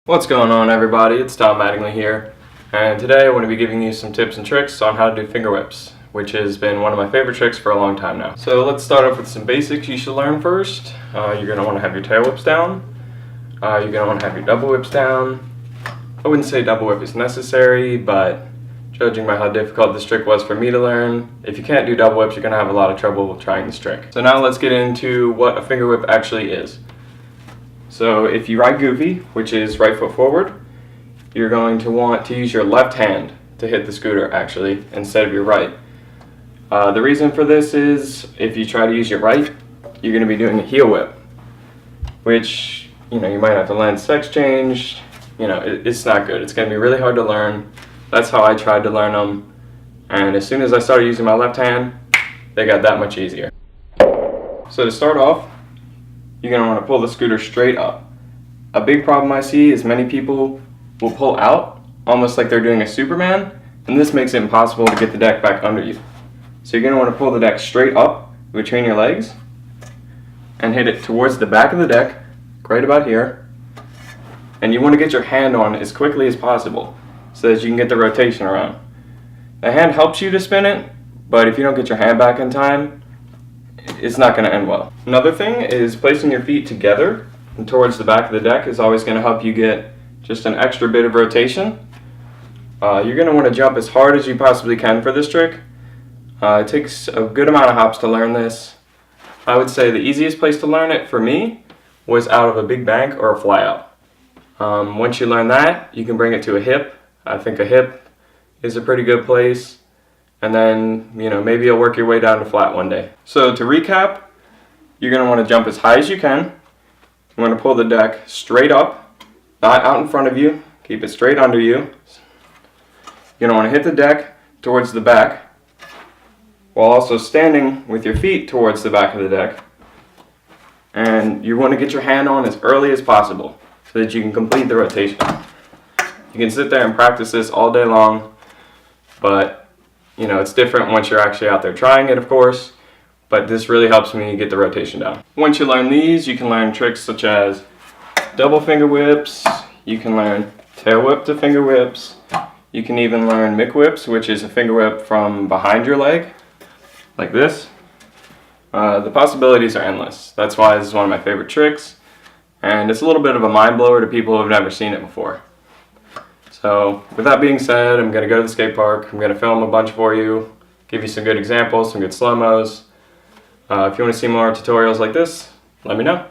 What's going on, everybody? It's Tom Mattingly here, and today I want to be giving you some tips and tricks on how to do finger whips, which has been one of my favorite tricks for a long time now. So let's start off with some basics you should learn first. You're going to want to have your tail whips down. You're going to want to have your double whips down. I wouldn't say double whip is necessary, but judging by how difficult this trick was for me to learn, if you can't do double whips, you're going to have a lot of trouble trying this trick. So now let's get into what a finger whip actually is. So if you ride goofy, which is right foot forward, you're going to want to use your left hand to hit the scooter actually, instead of your right. The reason for this is if you try to use your right, you're going to be doing a heel whip, which, you might have to land sex change. It's not good. It's going to be really hard to learn. That's how I tried to learn them. And as soon as I started using my left hand, they got that much easier. So to start off, you're going to want to pull the scooter straight up. A big problem I see is many people will pull out almost like they're doing a Superman, and this makes it impossible to get the deck back under you. So you're going to want to pull the deck straight up between your legs and hit it towards the back of the deck, right about here. And you want to get your hand on as quickly as possible so that you can get the rotation around. The hand helps you to spin it, but if you don't get your hand back in time, it's not going to end well. Another thing is placing your feet together and towards the back of the deck is always going to help you get just an extra bit of rotation. You're going to want to jump as hard as you possibly can for this trick. It takes a good amount of hops to learn this. I would say the easiest place to learn it for me was out of a big bank or a fly out. Once you learn that, you can bring it to a hip. I think a hip is a pretty good place. And then, maybe you'll work your way down to flat one day. So to recap, you're going to want to jump as high as you can. You want to pull the deck straight up, not out in front of you. Keep it straight under you. You're going to want to hit the deck towards the back, while also standing with your feet towards the back of the deck. And you want to get your hand on as early as possible so that you can complete the rotation. You can sit there and practice this all day long, but it's different once you're actually out there trying it, of course, but this really helps me get the rotation down. Once you learn these, you can learn tricks such as double finger whips, you can learn tail whip to finger whips, you can even learn mick whips, which is a finger whip from behind your leg, like this. The possibilities are endless. That's why this is one of my favorite tricks, and it's a little bit of a mind blower to people who have never seen it before. So with that being said, I'm going to go to the skate park. I'm going to film a bunch for you, give you some good examples, some good slow-mos. If you want to see more tutorials like this, let me know.